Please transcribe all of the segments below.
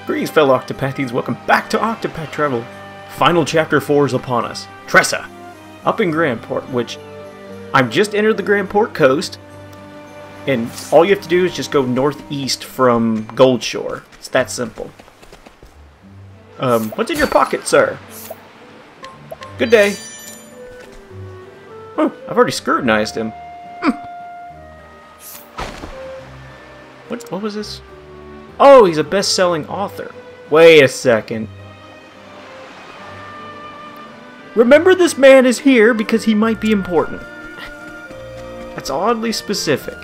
Greetings, fellow Octopathians. Welcome back to Octopath Travel. Final chapter 4 is upon us. Tressa, up in Grandport, which I've just entered the Grandport coast, and all you have to do is just go northeast from Goldshore. It's that simple. What's in your pocket, sir? Good day. Oh, I've already scrutinized him. What was this? Oh, he's a best-selling author. Wait a second. Remember, this man is here because he might be important. That's oddly specific.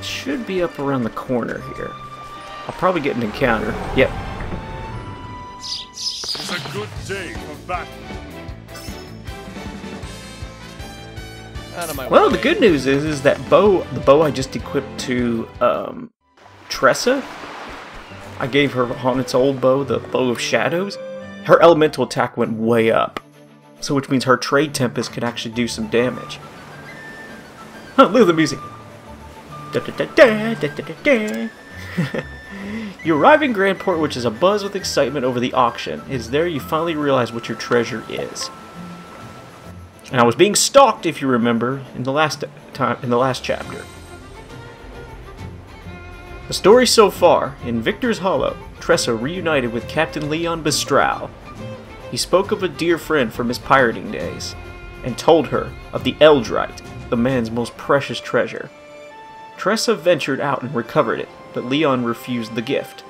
Should be up around the corner here. I'll probably get an encounter. Yep. It's a good day for battle. Well, the good news is that the bow I just equipped to Tressa, I gave her on its old bow, the Bow of Shadows. Her elemental attack went way up, so which means her Trade Tempest could actually do some damage. Huh, look at the music. Da, da, da, da, da, da, da, da. You arrive in Grandport, which is abuzz with excitement over the auction. It is there you finally realize what your treasure is. And I was being stalked, if you remember, in the last chapter. The story so far: in Victor's Hollow, Tressa reunited with Captain Leon Bistral. He spoke of a dear friend from his pirating days, and told her of the Eldrite, the man's most precious treasure. Tressa ventured out and recovered it, but Leon refused the gift,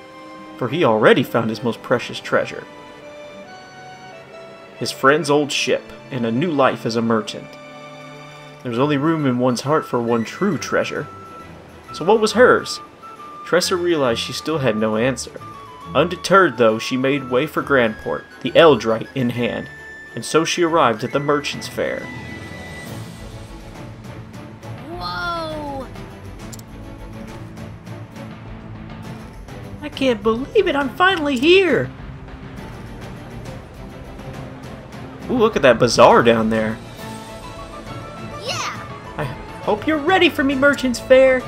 for he already found his most precious treasure: his friend's old ship, and a new life as a merchant. There's only room in one's heart for one true treasure. So what was hers? Tressa realized she still had no answer. Undeterred, though, she made way for Grandport, the Eldrite in hand, and so she arrived at the Merchant's Fair. Whoa! I can't believe it, I'm finally here! Ooh, look at that bazaar down there. Yeah! I hope you're ready for me, Merchant's Fair!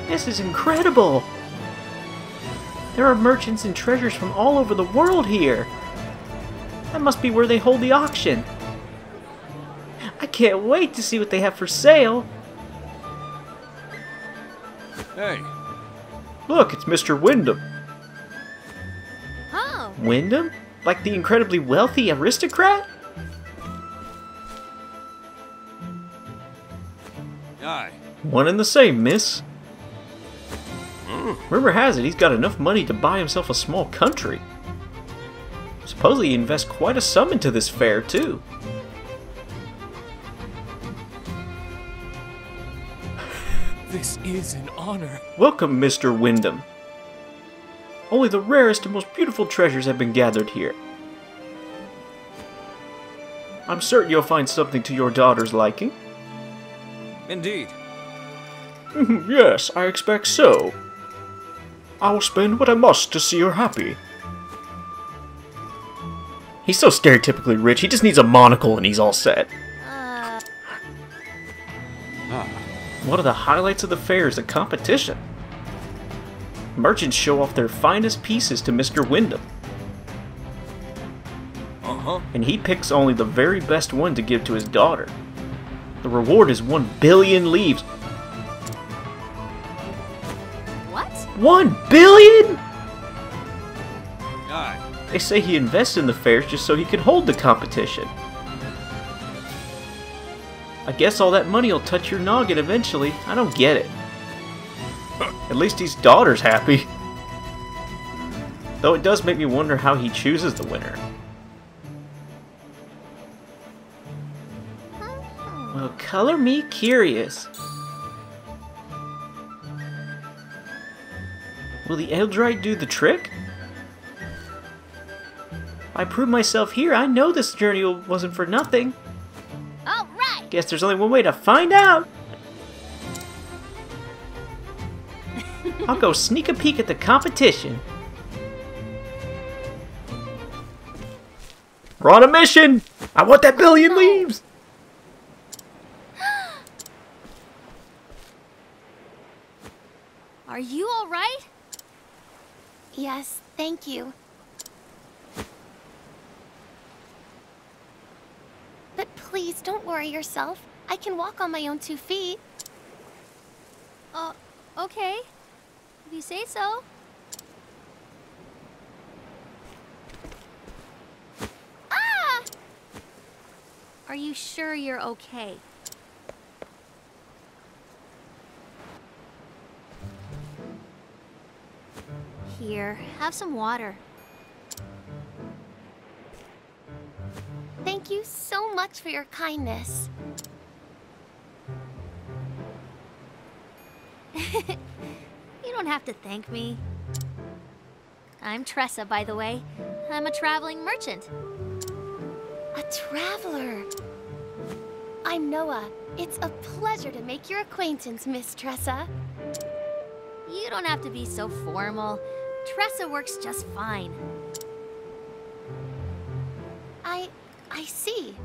This is incredible! There are merchants and treasures from all over the world here! That must be where they hold the auction! I can't wait to see what they have for sale! Hey. Look, it's Mr. Wyndham. Oh. Wyndham? Like the incredibly wealthy aristocrat? Aye. One and the same, miss. Rumor has it he's got enough money to buy himself a small country. Supposedly he invests quite a sum into this fair, too. This is an honor. Welcome, Mr. Wyndham. Only the rarest and most beautiful treasures have been gathered here. I'm certain you'll find something to your daughter's liking. Indeed. Yes, I expect so. I will spend what I must to see her happy. He's so stereotypically rich, he just needs a monocle and he's all set. One of the highlights of the fair is a competition. Merchants show off their finest pieces to Mr. Wyndham. And he picks only the very best one to give to his daughter. The reward is 1 billion leaves. What? 1 billion?! Aye. They say he invests in the fairs just so he can hold the competition. I guess all that money will touch your noggin eventually. I don't get it. At least his daughter's happy. Though it does make me wonder how he chooses the winner. Well, color me curious. Will the Eldrite do the trick? I prove myself here. I know this journey wasn't for nothing. All right. Guess there's only one way to find out. I'll go sneak a peek at the competition. We're on a mission! I want that billion leaves! Are you all right? Yes, thank you. But please don't worry yourself. I can walk on my own 2 feet. Okay. If you say so. Ah! Are you sure you're okay? Here, have some water. Thank you so much for your kindness. You don't have to thank me. I'm Tressa, by the way. I'm a traveling merchant. A traveler. I'm Noah. It's a pleasure to make your acquaintance, Miss Tressa. You don't have to be so formal. Tressa works just fine. I see.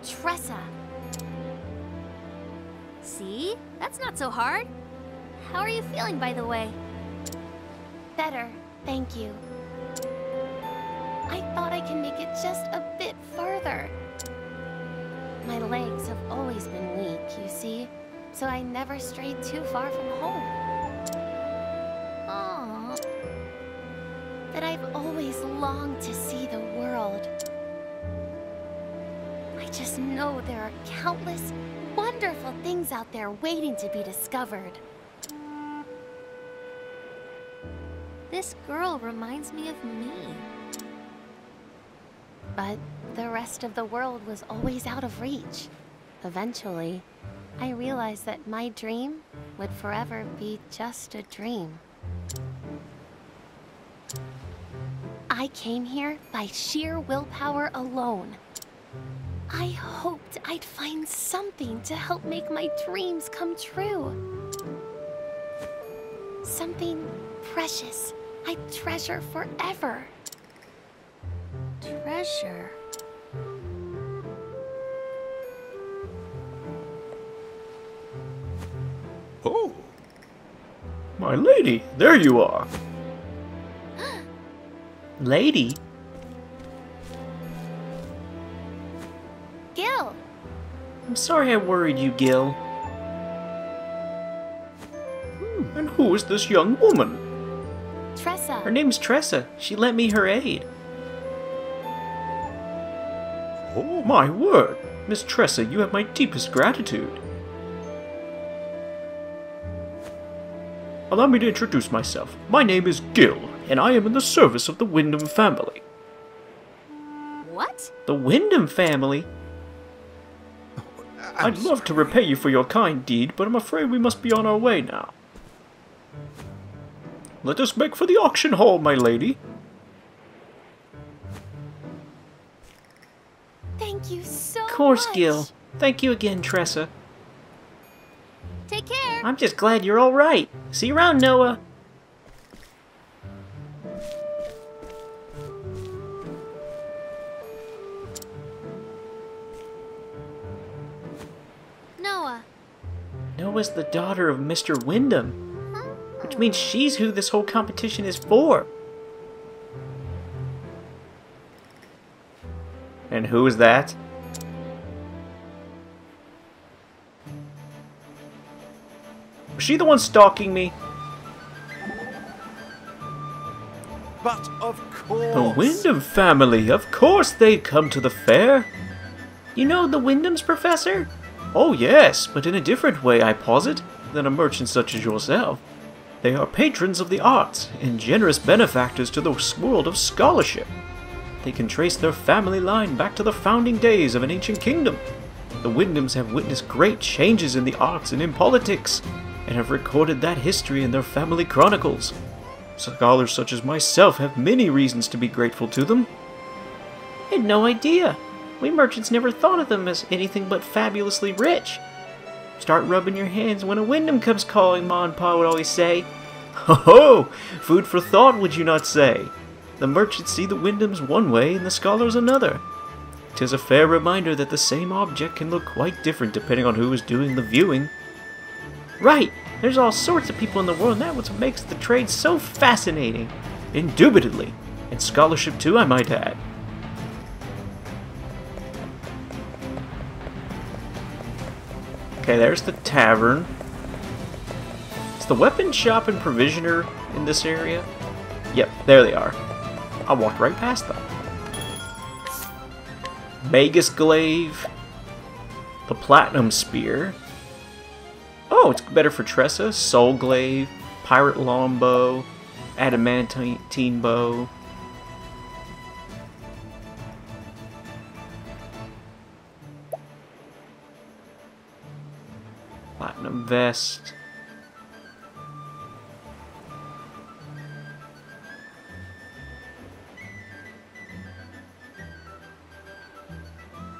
Tressa. See? That's not so hard. How are you feeling, by the way? Better, thank you. I thought I can make it just a bit further. My legs have always been weak, you see, so I never strayed too far from home. Aww. But I've always longed to see the world. I just know there are countless, wonderful things out there waiting to be discovered. This girl reminds me of me. But the rest of the world was always out of reach. Eventually, I realized that my dream would forever be just a dream. I came here by sheer willpower alone. I hoped I'd find something to help make my dreams come true. Something precious I'd treasure forever. Treasure. Oh! My lady, there you are! Lady? Gil! I'm sorry I worried you, Gil. And who is this young woman? Tressa. Her name's Tressa. She lent me her aid. Oh my word! Miss Tressa, you have my deepest gratitude. Allow me to introduce myself. My name is Gil, and I am in the service of the Wyndham family. What? The Wyndham family? I'd love to repay you for your kind deed, but I'm afraid we must be on our way now. Let us make for the auction hall, my lady. Thank you so much. Of course, Gil. Thank you again, Tressa. Take care. I'm just glad you're all right. See you around, Noah. Noah. Noah's the daughter of Mr. Wyndham, which means she's who this whole competition is for. And who is that? Was she the one stalking me? But of course. The Wyndham family, of course they'd come to the fair. You know the Wyndhams, Professor? Oh yes, but in a different way, I posit, than a merchant such as yourself. They are patrons of the arts, and generous benefactors to the world of scholarship. They can trace their family line back to the founding days of an ancient kingdom. The Wyndhams have witnessed great changes in the arts and in politics, and have recorded that history in their family chronicles. Scholars such as myself have many reasons to be grateful to them. I had no idea. We merchants never thought of them as anything but fabulously rich. Start rubbing your hands when a Wyndham comes calling, Ma and Pa would always say. Ho ho! Food for thought, would you not say? The merchants see the Wyndhams one way and the scholars another. 'Tis a fair reminder that the same object can look quite different depending on who is doing the viewing. Right! There's all sorts of people in the world, and that's what makes the trade so fascinating. Indubitably. And scholarship too, I might add. Okay, there's the tavern. Is the weapon shop and provisioner in this area? Yep, there they are. I walked right past them. Magus Glaive. The Platinum Spear. Oh, it's better for Tressa. Soul Glaive. Pirate Longbow. Adamantine Bow. Platinum Vest.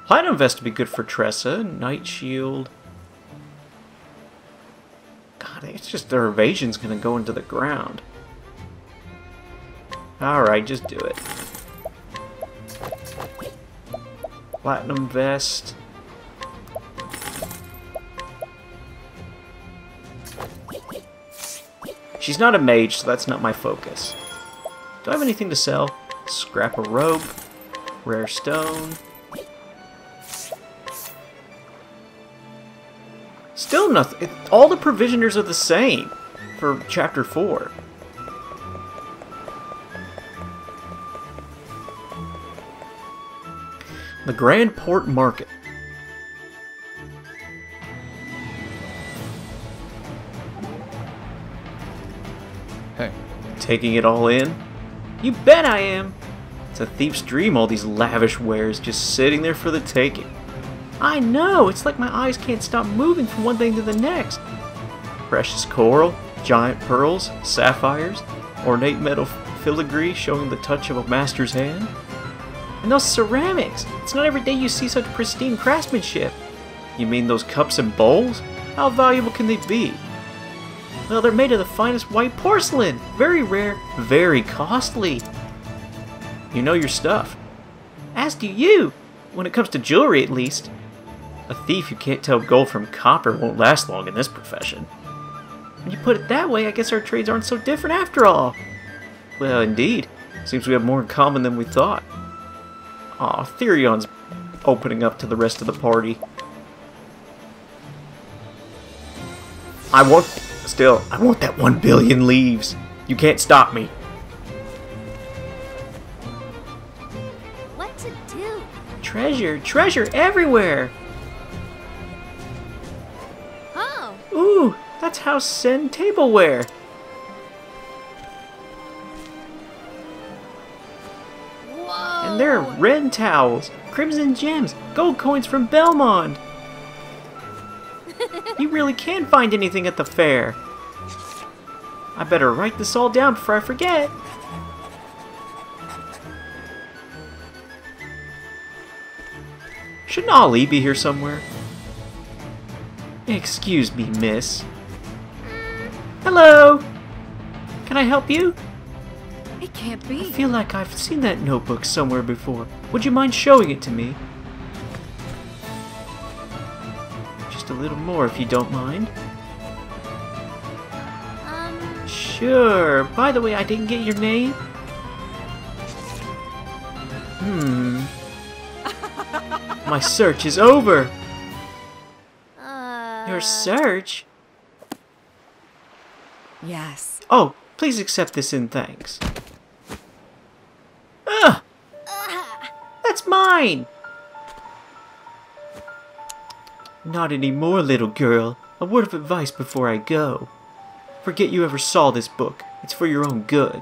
Platinum Vest would be good for Tressa. Night Shield. God, it's just their evasion's gonna go into the ground. Alright, just do it. Platinum Vest. She's not a mage, so that's not my focus. Do I have anything to sell? Scrap of rope. Rare stone. Still nothing. All the provisioners are the same for Chapter 4. The Grand Port Market. Hey. Taking it all in? You bet I am! It's a thief's dream, all these lavish wares just sitting there for the taking. I know! It's like my eyes can't stop moving from one thing to the next. Precious coral, giant pearls, sapphires, ornate metal filigree showing the touch of a master's hand. And those ceramics! It's not every day you see such pristine craftsmanship. You mean those cups and bowls? How valuable can they be? Well, they're made of the finest white porcelain! Very rare, very costly. You know your stuff. As do you! When it comes to jewelry, at least. A thief who can't tell gold from copper won't last long in this profession. When you put it that way, I guess our trades aren't so different after all. Well, indeed. Seems we have more in common than we thought. Aw, Therion's opening up to the rest of the party. I want that 1 billion leaves. You can't stop me. What to do? Treasure, treasure everywhere. Oh, Ooh, that's House Sen tableware. whoa! And there are red towels, crimson gems, gold coins from Belmont. You really can find anything at the fair. I better write this all down before I forget. Shouldn't Ali be here somewhere? Excuse me, miss. Hello! Can I help you? It can't I be. feel like I've seen that notebook somewhere before. Would you mind showing it to me? Just a little more if you don't mind. Sure. By the way, I didn't get your name. My search is over. Your search? Yes. Oh, please accept this in thanks. Ugh! That's mine! Not anymore, little girl. A word of advice before I go. Forget you ever saw this book. It's for your own good.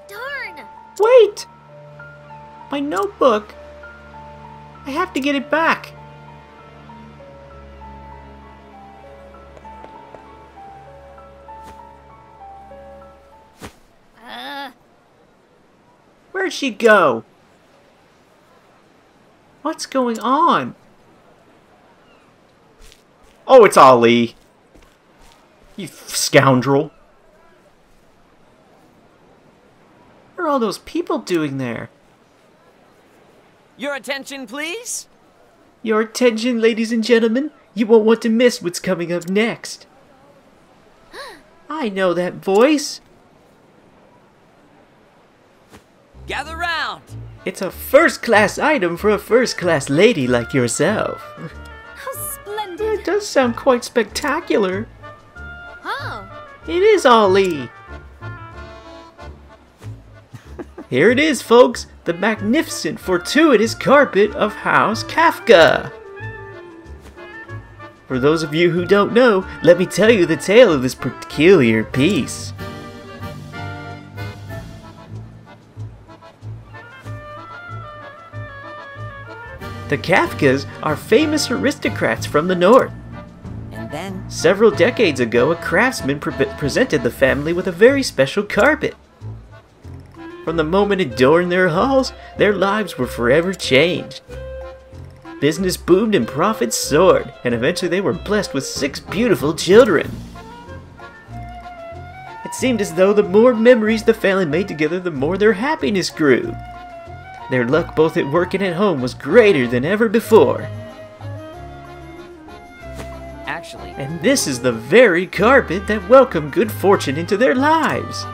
Darn! Wait! My notebook! I have to get it back. Where'd she go? What's going on? Oh, it's Ali. You scoundrel. What are all those people doing there? Your attention, please? Your attention, ladies and gentlemen. You won't want to miss what's coming up next. I know that voice. Gather round. It's a first-class item for a first-class lady like yourself. How splendid! It does sound quite spectacular. Oh, It is Ollie. Here it is, folks. The magnificent, fortuitous carpet of House Kafka. For those of you who don't know, let me tell you the tale of this peculiar piece. The Kafkas are famous aristocrats from the north. And then... Several decades ago, a craftsman presented the family with a very special carpet. From the moment it adorned their halls, their lives were forever changed. Business boomed and profits soared, and eventually they were blessed with 6 beautiful children. It seemed as though the more memories the family made together, the more their happiness grew. Their luck both at work and at home was greater than ever before. Actually... And this is the very carpet that welcomed good fortune into their lives.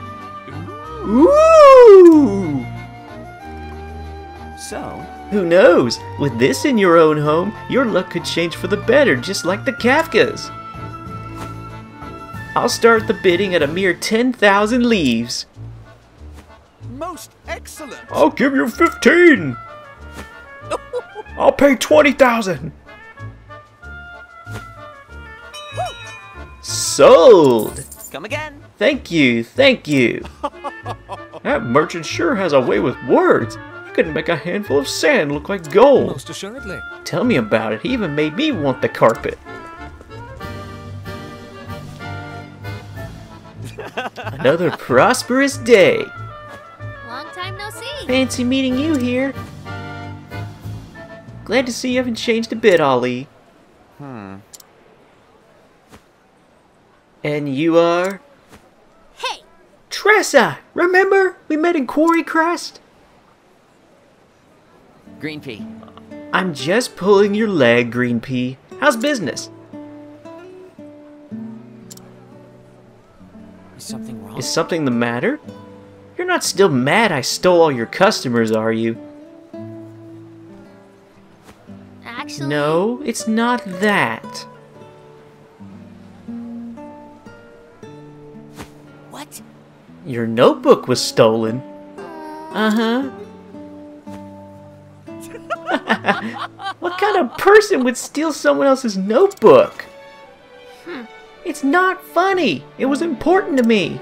Ooh! So... Who knows? With this in your own home, your luck could change for the better, just like the Kafkas. I'll start the bidding at a mere 10,000 leaves. Most excellent. I'll give you 15. I'll pay 20,000. Sold. Come again. Thank you, thank you. That merchant sure has a way with words. He could make a handful of sand look like gold. Most assuredly. Tell me about it. He even made me want the carpet. Another prosperous day. long time no see. Fancy meeting you here. Glad to see you haven't changed a bit, Ollie. And you are? Hey, Tressa! Remember? We met in Quarry Crest? Green pea. I'm just pulling your leg, Green Pea. How's business? Is something wrong? Is something the matter? You're not still mad I stole all your customers, are you? actually... No, it's not that. What? Your notebook was stolen. Uh-huh. What kind of person would steal someone else's notebook? It's not funny. It was important to me.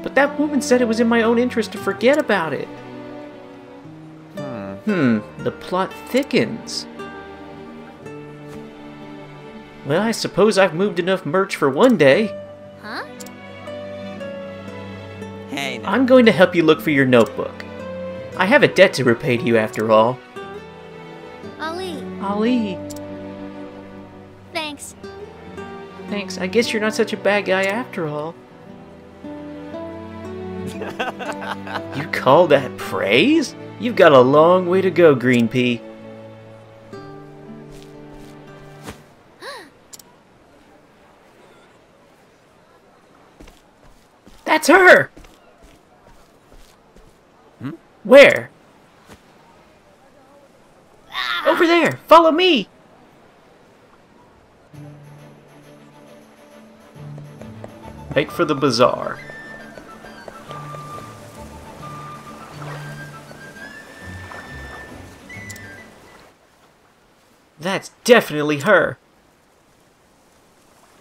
But that woman said it was in my own interest to forget about it. The plot thickens. Well, I suppose I've moved enough merch for one day. Huh? Hey, no. I'm going to help you look for your notebook. I have a debt to repay to you after all. Ali. Thanks. Thanks. I guess you're not such a bad guy after all. You call that praise? You've got a long way to go, Green Pea. That's her! Where? Over there! Follow me! Make for the bazaar. That's definitely her.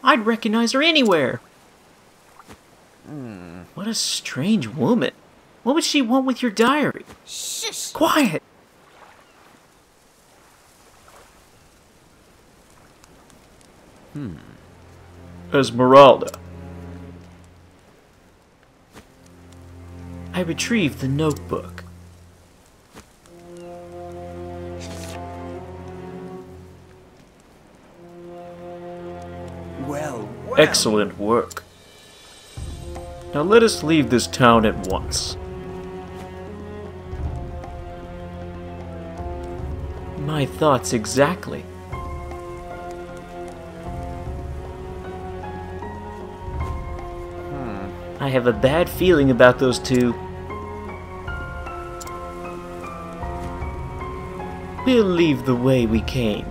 I'd recognize her anywhere. What a strange woman. What would she want with your diary? Shush! Quiet! Esmeralda. I retrieved the notebook. Well. Excellent work. Now let us leave this town at once. My thoughts exactly. I have a bad feeling about those two. We'll leave the way we came.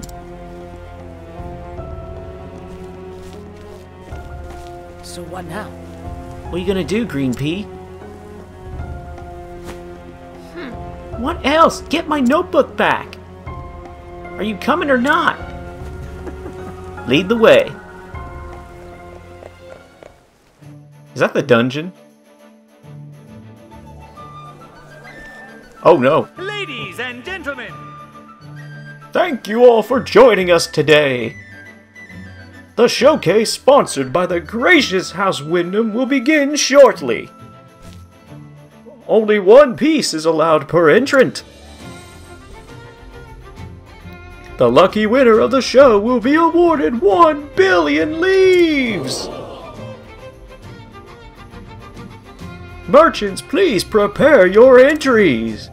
So what now? What are you gonna do, Green Pea? What else? Get my notebook back! Are you coming or not? Lead the way. Is that the dungeon? Oh no. Ladies and gentlemen, Thank you all for joining us today. The showcase, sponsored by the gracious House Wyndham, will begin shortly. Only one piece is allowed per entrant. The lucky winner of the show will be awarded 1 billion leaves! Merchants, please prepare your entries!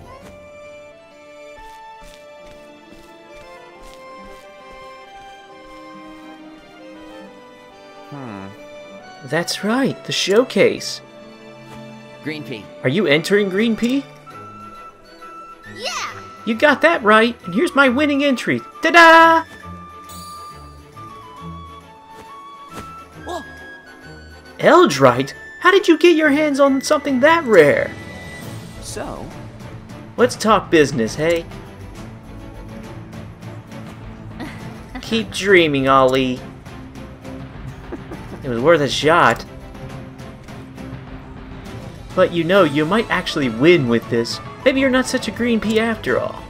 That's right, the showcase. Green Pea. Are you entering, Green Pea? Yeah! You got that right, and here's my winning entry. Ta-da! Whoa! Eldrite? How did you get your hands on something that rare? So? Let's talk business, hey? Keep dreaming, Ollie. It was worth a shot. But you know, you might actually win with this. Maybe you're not such a green pea after all.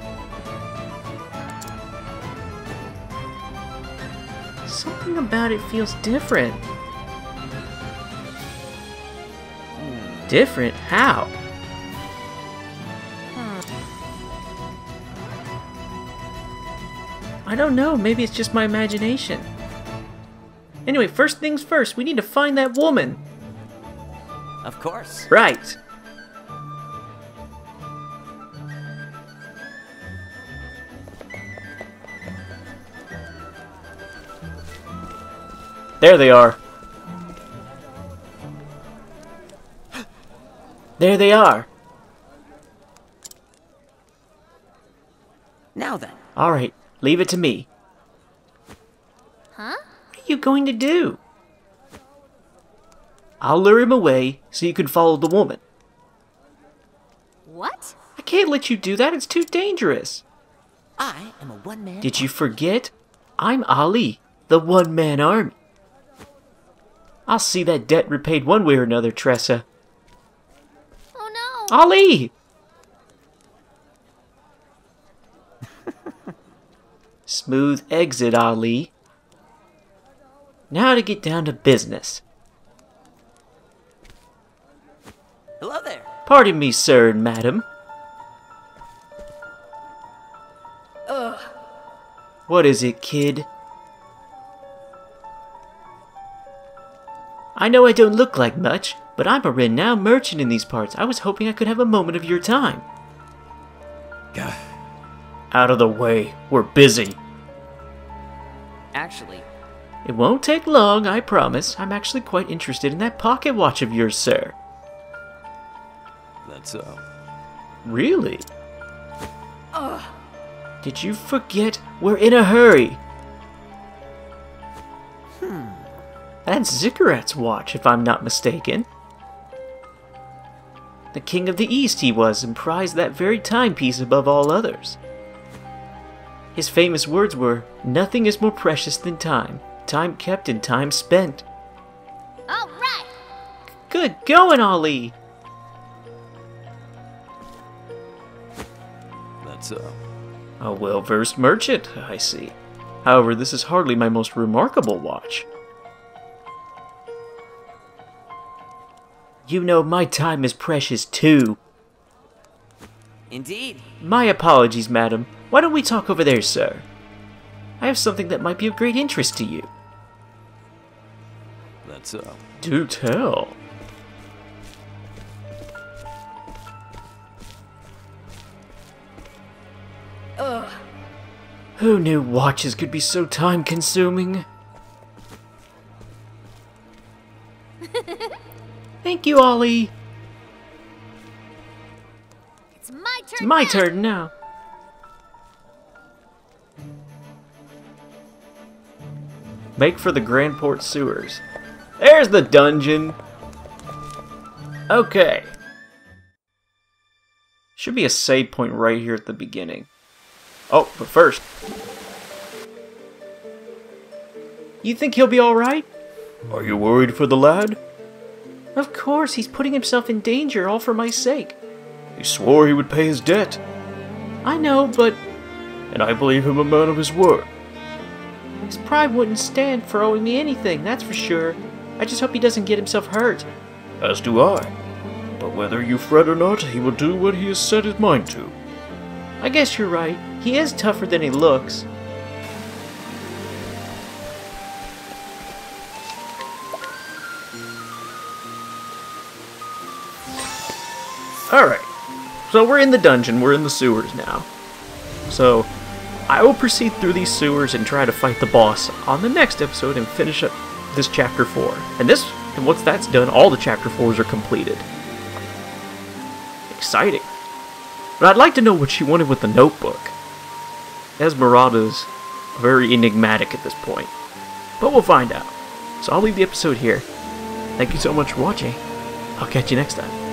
Something about it feels different. Different? How? I don't know, maybe it's just my imagination. Anyway, first things first, we need to find that woman. Of course. Right. There they are. There they are. Now then. Alright, leave it to me. Huh? What are you going to do? I'll lure him away so you can follow the woman. What? I can't let you do that, it's too dangerous. I am a one-man. Did you forget? I'm Ali, the one-man army. I'll see that debt repaid one way or another, Tressa. Oh no! Ali! Smooth exit, Ali. Now to get down to business. Hello there. Pardon me, sir and madam. What is it, kid? I know I don't look like much, but I'm a renowned merchant in these parts. I was hoping I could have a moment of your time. Out of the way. We're busy. Actually, It won't take long, I promise. I'm actually quite interested in that pocket watch of yours, sir. That's so. Really? Did you forget we're in a hurry? That's Ziggurat's watch, if I'm not mistaken. The King of the East he was, and prized that very timepiece above all others. His famous words were, "Nothing is more precious than time. Time kept and time spent." All right! Good going, Ali! That's so. A well-versed merchant, I see. However, this is hardly my most remarkable watch. You know, my time is precious too. indeed. My apologies, madam. Why don't we talk over there, sir? I have something that might be of great interest to you. That's so. Do tell. Who knew watches could be so time-consuming? Thank you, Ollie. It's my turn. It's my now. turn now. Make for the Grandport sewers. There's the dungeon. Okay. Should be a save point right here at the beginning. Oh, but first. You think he'll be alright? Are you worried for the lad? Of course, he's putting himself in danger all for my sake. He swore he would pay his debt. I know, but... And I believe him a man of his word. His pride wouldn't stand for owing me anything, that's for sure. I just hope he doesn't get himself hurt. As do I. But whether you fret or not, he will do what he has set his mind to. I guess you're right. He is tougher than he looks. Alright, so we're in the dungeon, we're in the sewers now. So, I will proceed through these sewers and try to fight the boss on the next episode and finish up this chapter 4. And once that's done, all the chapter 4s are completed. Exciting. But I'd like to know what she wanted with the notebook. Esmeralda's very enigmatic at this point. But we'll find out. So I'll leave the episode here. Thank you so much for watching. I'll catch you next time.